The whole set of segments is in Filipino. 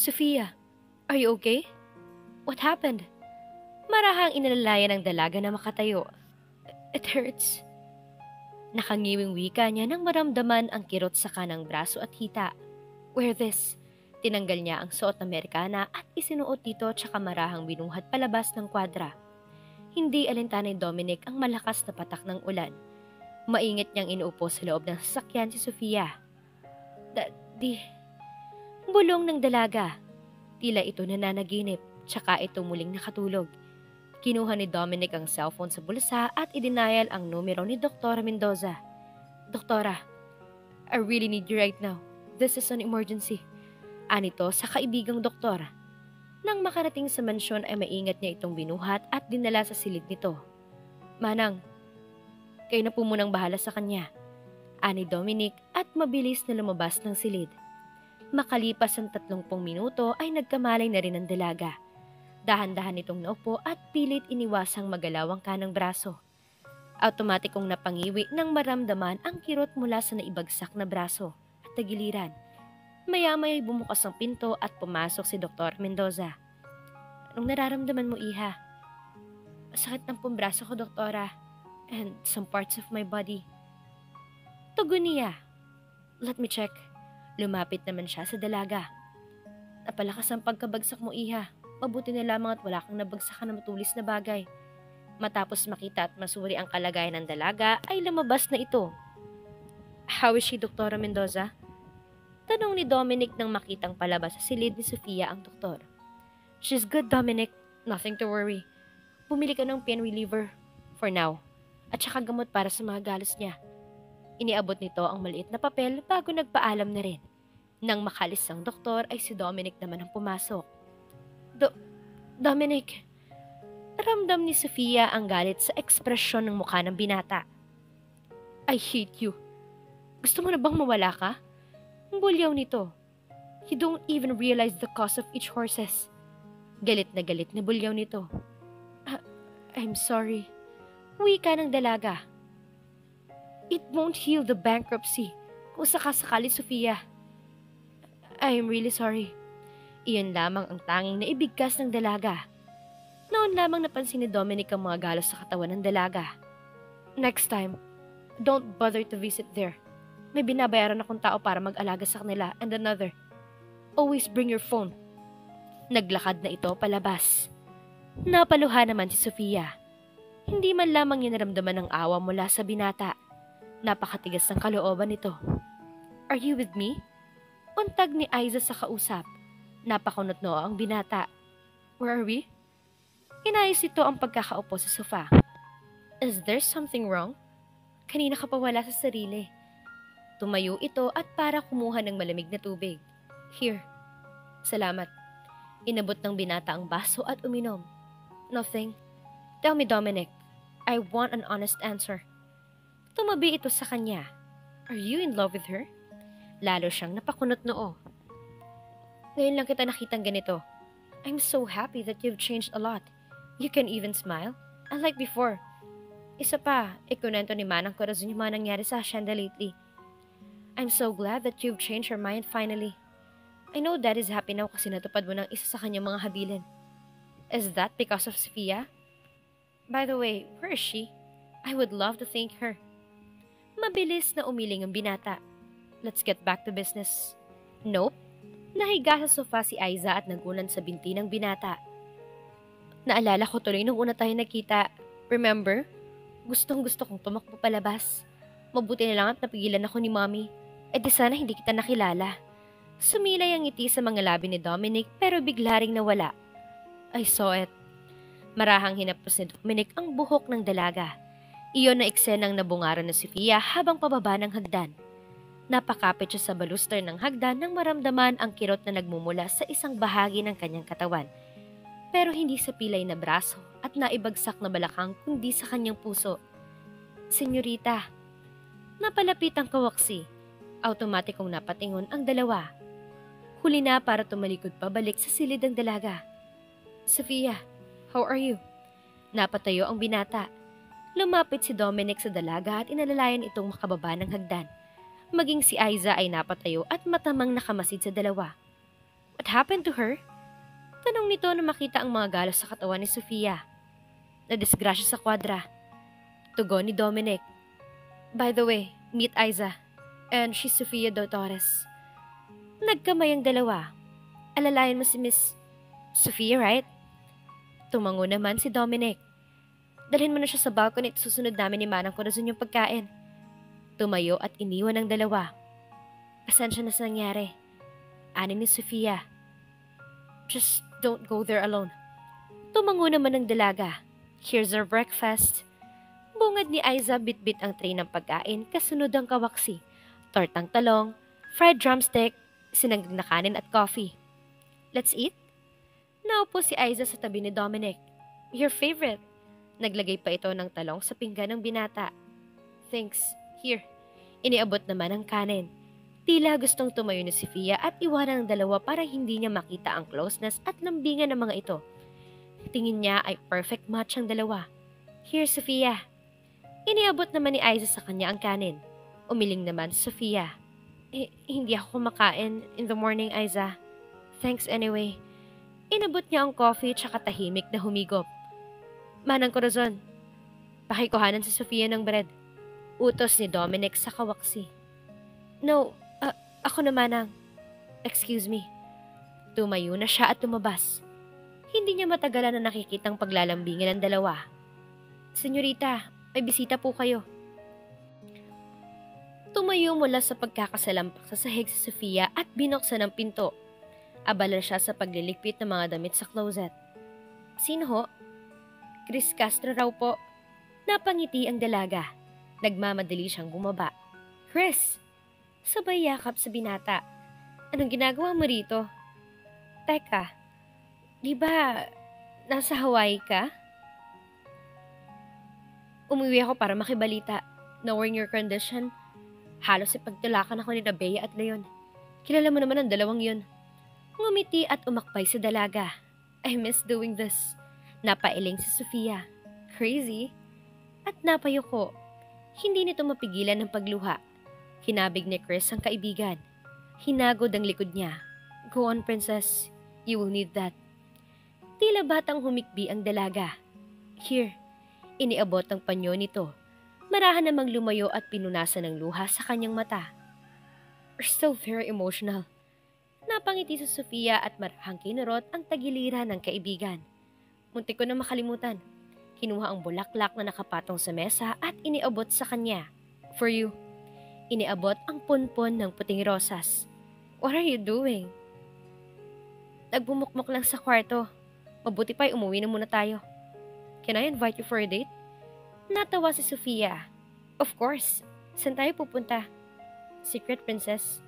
Sophia, are you okay? What happened? Marahang inalalayan ng dalaga na makatayo. It hurts. Nakangiwing wika niya nang maramdaman ang kirot sa kanang braso at hita. Wear this. Tinanggal niya ang suot na Amerikana at isinuot dito tsaka marahang binuhat palabas ng kwadra. Hindi alintana ni Dominic ang malakas na patak ng ulan. Maingat niyang inuupo sa loob ng sasakyan si Sophia. Bulong ng dalaga. Tila ito nananaginip, tsaka ito muling nakatulog. Kinuha ni Dominic ang cellphone sa bulsa at idinayal ang numero ni Dr. Mendoza. Doktora, I really need you right now. This is an emergency. Anito sa kaibigang doktor. Nang makarating sa mansyon ay maingat niya itong binuhat at dinala sa silid nito. Manang, kayo na po munang bahala sa kanya. Ani Dominic at mabilis na lumabas ng silid. Makalipas ang 30 minuto ay nagkamalay na rin ang dalaga. Dahan-dahan itong naupo at pilit iniwasang magalaw ang kanang braso. Automatikong napangiwi nang maramdaman ang kirot mula sa naibagsak na braso at tagiliran. Maya-maya'y bumukas ang pinto at pumasok si Dr. Mendoza. Anong nararamdaman mo, Iha? Sakit ng pumbraso ko, doktora. And some parts of my body. Tugon niya. Let me check. Lumapit naman siya sa dalaga. Napalakas ang pagkabagsak mo, Iha. Mabuti na lamang at wala kang nabagsakan na matulis na bagay. Matapos makita at masuri ang kalagayan ng dalaga, ay lumabas na ito. How is she, Dr. Mendoza? Tanong ni Dominic nang makitang palabas sa silid ni Sophia ang doktor. She's good, Dominic. Nothing to worry. Bumili ka ng pain reliever. For now. At saka gamot para sa mga galos niya. Iniabot nito ang maliit na papel bago nagpaalam na rin. Nang makalis ang doktor ay si Dominic naman ang pumasok. Dominic, ramdam ni Sophia ang galit sa ekspresyon ng mukha ng binata. I hate you. Gusto mo na bang mawala ka? Ang bulyaw nito. You don't even realize the cost of each horses. Galit na bulyaw nito. I'm sorry. Wika ng dalaga. It won't heal the bankruptcy kung sakasakali, Sophia. I am really sorry. Iyon lamang ang tanging naibigkas ng dalaga. Noon lamang napansin ni Dominic ang mga galos sa katawan ng dalaga. Next time, don't bother to visit there. May binabayaran akong tao para mag-alaga sa kanila and another. Always bring your phone. Naglakad na ito palabas. Napaluha naman si Sophia. Hindi man lamang niya naramdaman ng awa mula sa binata. Napakatigas ng kalooban nito. Are you with me? Untag ni Aiza sa kausap. Napakunot noo ang binata. Where are we? Inayos ito ang pagkakaupo sa sofa. Is there something wrong? Kanina ka pa wala sa sarili. Tumayo ito at para kumuha ng malamig na tubig. Here. Salamat. Inabot ng binata ang baso at uminom. Nothing. Tell me, Dominic. I want an honest answer. Tumabi ito sa kanya. Are you in love with her? Lalo siyang napakunot noo. Ngayon lang kita nakitang ganito. I'm so happy that you've changed a lot. You can even smile. Unlike before. Isa pa, ikunento ni Manang Corazon yung mga nangyari sa Hacienda lately. I'm so glad that you've changed your mind finally. I know Dad is happy now kasi natupad mo ng isa sa kanyang mga habilin. Is that because of Sophia? By the way, where is she? I would love to thank her. Mabilis na umiling ang binata. Let's get back to business. Nope. Nahiga sa sofa si Aiza at nagulan sa binti ng binata. Naalala ko tuloy nung una tayo nakita. Remember? Gustong-gusto kong tumakbo palabas. Mabuti na lang at napigilan ako ni Mommy. Eh di sana hindi kita nakilala. Sumilay ang ngiti sa mga labi ni Dominic pero bigla ring nawala. I saw it. Marahang hinapos ni Dominic ang buhok ng dalaga. Iyon na eksenang nabungaran na si Sophia habang pababa ng hagdan. Napakapit siya sa baluster ng hagdan nang maramdaman ang kirot na nagmumula sa isang bahagi ng kanyang katawan. Pero hindi sa pilay na braso at naibagsak na balakang kundi sa kanyang puso. Senyorita, napalapit ang kawaksi. Automatikong napatingon ang dalawa. Huli na para tumalikod pabalik sa silid ng dalaga. Sophia, how are you? Napatayo ang binata. Lumapit si Dominic sa dalaga at inalalayan itong makababa ng hagdan. Maging si Aiza ay napatayo at matamang nakamasid sa dalawa. What happened to her? Tanong nito na makita ang mga galos sa katawan ni Sofia. Nadisgrasya sa kwadra. Tugon ni Dominic. By the way, meet Aiza. And she's Sofia Torres. Nagkamay ang dalawa. Alalayan mo si Miss Sofia, right? Tumango naman si Dominic. Dalhin mo na siya sa balcony at susunod namin ni Manang Corazon yung pagkain. Tumayo at iniwan ang dalawa. Pasensya na sa nangyari. Ani ni Sofia. Just don't go there alone. Tumango naman ang dalaga. Here's our breakfast. Bungad ni Aiza bitbit ang tray ng pagkain kasunod ang kawaksi, tortang talong, fried drumstick, sinangag na kanin at coffee. Let's eat? Naupo si Aiza sa tabi ni Dominic. Your favorite. Naglagay pa ito ng talong sa pinggan ng binata. Thanks. Here. Iniabot naman ang kanin. Tila gustong tumayo ni Sofia at iwanan ang dalawa para hindi niya makita ang closeness at lambingan ng mga ito. Tingin niya ay perfect match ang dalawa. Here, Sofia. Iniabot naman ni Aiza sa kanya ang kanin. Umiling naman si Sofia. Hindi ako kumakain in the morning, Aiza. Thanks anyway. Inabot niya ang coffee tsaka tahimik na humigop. Manang Corazon, pakikuhanan si Sofia ng bread. Utos ni Dominic sa kawaksi. No, ako na Manang. Excuse me. Tumayo na siya at lumabas. Hindi niya matagalan na nakikitang paglalambingan ng dalawa. Senyorita, may bisita po kayo. Tumayo mula sa pagkakasalampak sa sahig si Sofia at binuksan ang pinto. Abala siya sa pagliligpit ng mga damit sa closet. Sino ho? Chris Castro raw po. Napangiti ang dalaga. Nagmamadali siyang bumaba. Chris! Sabay yakap sa binata. Anong ginagawa mo rito? Teka, di ba nasa Hawaii ka? Umuwi ako para makibalita. Knowing your condition, halos ipagtulakan ako ni Bea at Leon. Kilala mo naman ang dalawang yun. Ngumiti at umakbay sa dalaga. I miss doing this. Napailing si Sofia. Crazy? At napayuko. Hindi nito mapigilan ng pagluha. Hinabig ni Chris ang kaibigan. Hinagod ang likod niya. Go on, princess. You will need that. Tila batang humikbi ang dalaga. Here. Iniabot ang panyo nito. Marahan namang lumayo at pinunasan ng luha sa kanyang mata. You're still very emotional. Napangiti si Sofia at marahang kinurot ang tagiliran ng kaibigan. Muntik ko na makalimutan. Kinuha ang bulaklak na nakapatong sa mesa at iniabot sa kanya. For you. Iniabot ang punpon ng puting rosas. What are you doing? Nagbumukmok lang sa kwarto. Mabuti pa'y umuwi na muna tayo. Can I invite you for a date? Natawa si Sofia. Of course. Saan tayo pupunta? Secret, princess.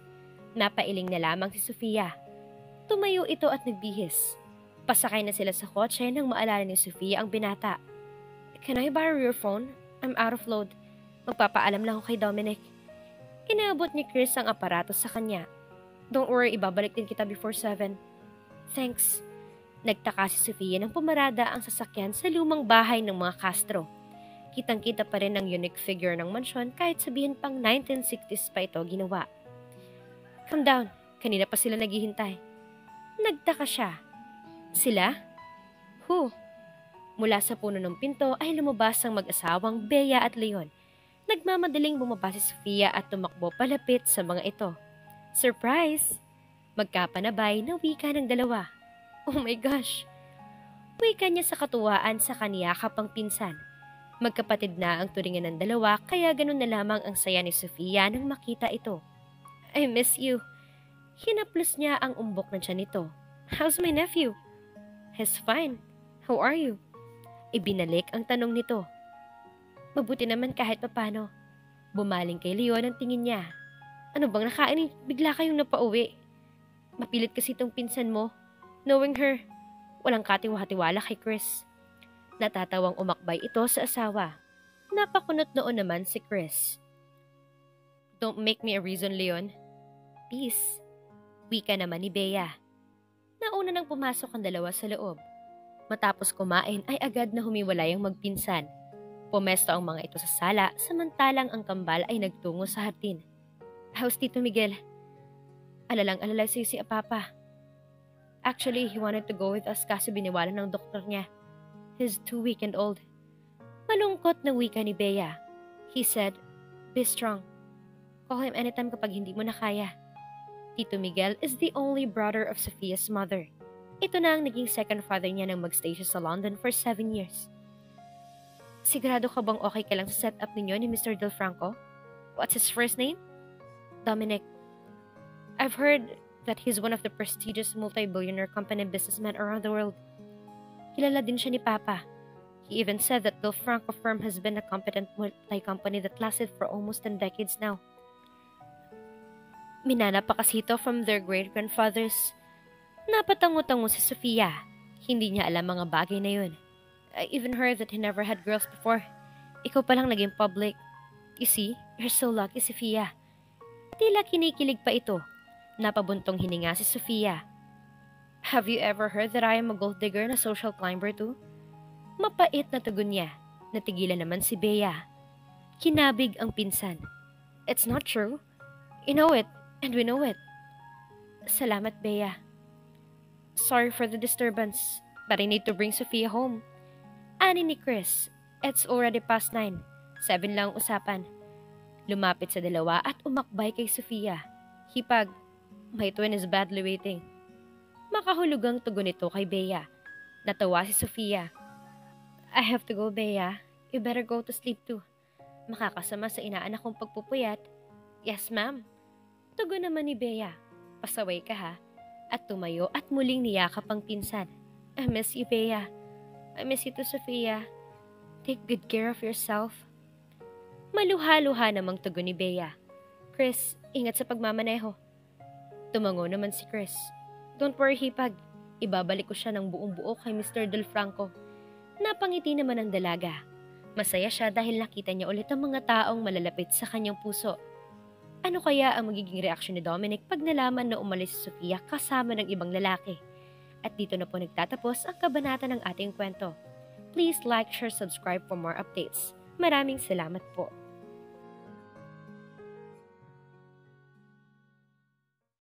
Napailing na lamang si Sofia. Tumayo ito at nagbihis. Pasakay na sila sa kotse nang maalala ni Sofia ang binata. Can I borrow your phone? I'm out of load. Magpapaalam lang ako kay Dominic. Inaabot ni Chris ang aparato sa kanya. Don't worry, ibabalik din kita before 7. Thanks. Nagtaka si Sofia nang pumarada ang sasakyan sa lumang bahay ng mga Castro. Kitang-kita pa rin ang unique figure ng mansyon kahit sabihin pang 1960s pa ito ginawa. Calm down, kanina pa sila naghihintay. Nagtaka siya. Sila? Who? Mula sa puno ng pinto ay lumabas ang mag-asawang Bea at Leon. Nagmamadaling bumaba si Sofia at tumakbo palapit sa mga ito. Surprise! Magkapanabay na wika ng dalawa. Oh my gosh! Wika niya sa katuwaan sa kaniyakap ang pinsan. Magkapatid na ang turingan ng dalawa kaya ganun na lamang ang saya ni Sofia nang makita ito. I miss you. Hinaplos niya ang umbok ng tiyan nito. How's my nephew? He's fine. How are you? Ibinalik ang tanong nito. Mabuti naman kahit papano. Bumaling kay Leon ang tingin niya. Ano bang nakain? Bigla kayong napauwi. Mapilit kasi itong pinsan mo. Knowing her, walang katiwa-tiwala kay Chris. Natatawang umakbay ito sa asawa. Napakunot noon naman si Chris. Don't make me a reason, Leon. Peace. Wika naman ni Bea. Nauna nang pumasok ang dalawa sa loob. Matapos kumain ay agad na humiwalay ang magpinsan. Pumesto ang mga ito sa sala samantalang ang kambal ay nagtungo sa hardin. How's Tito Miguel? Alalang-alala sa'yo si Papa. Actually, he wanted to go with us kaso biniwalan ng doktor niya. He's too weak and old. Malungkot na wika ni Bea. He said, "Be strong. Call him anytime kapag hindi mo na kaya." Tito Miguel is the only brother of Sophia's mother. Ito na ang naging second father niya nang magstay siya sa London for 7 years. Sigurado ka bang okay ka lang sa setup ninyo ni Mr. Delfranco? What's his first name? Dominic. I've heard that he's one of the prestigious multi-billionaire company businessmen around the world. Kilala din siya ni Papa. He even said that Delfranco firm has been a competent multi-company that lasted for almost 10 decades now. Minana pa kasi ito from their great-grandfathers. Napatango-tango si Sofia. Hindi niya alam mga bagay na yun. I even heard that he never had girls before. Ikaw pa lang naging public. You see, you're so lucky, Sofia. Tila kinikilig pa ito. Napabuntong hininga si Sofia. Have you ever heard that I am a gold digger and a social climber too? Mapait na tugon niya. Natigilan naman si Bea. Kinabig ang pinsan. It's not true. You know it, and we know it. Salamat, Bea. Sorry for the disturbance, but I need to bring Sofia home. Ani ni Chris. It's already past 9. 7 lang ang usapan. Lumapit sa dalawa at umakbay kay Sofia. Hipag, my twin is badly waiting. Makahulugang tugon nito kay Bea. Natawa si Sofia. I have to go, Bea. You better go to sleep too. Makakasama sa inaanak kong pagpupuyat. Yes, ma'am. Tugon naman ni Bea. Pasaway ka ha. At tumayo at muling niyakap ang pinsan. I miss you, Bea. I miss you too, Sofia. Take good care of yourself. Maluha-luha namang tugon ni Bea. Chris, ingat sa pagmamaneho. Tumango naman si Chris. Don't worry, Hipag. Ibabalik ko siya ng buong-buo kay Mr. Delfranco. Napangiti naman ang dalaga. Masaya siya dahil nakita niya ulit ang mga taong malalapit sa kanyang puso. Ano kaya ang magiging reaksyon ni Dominic pag nalaman na umalis si Sofia kasama ng ibang lalaki? At dito na po nagtatapos ang kabanata ng ating kwento. Please like, share, subscribe for more updates. Maraming salamat po.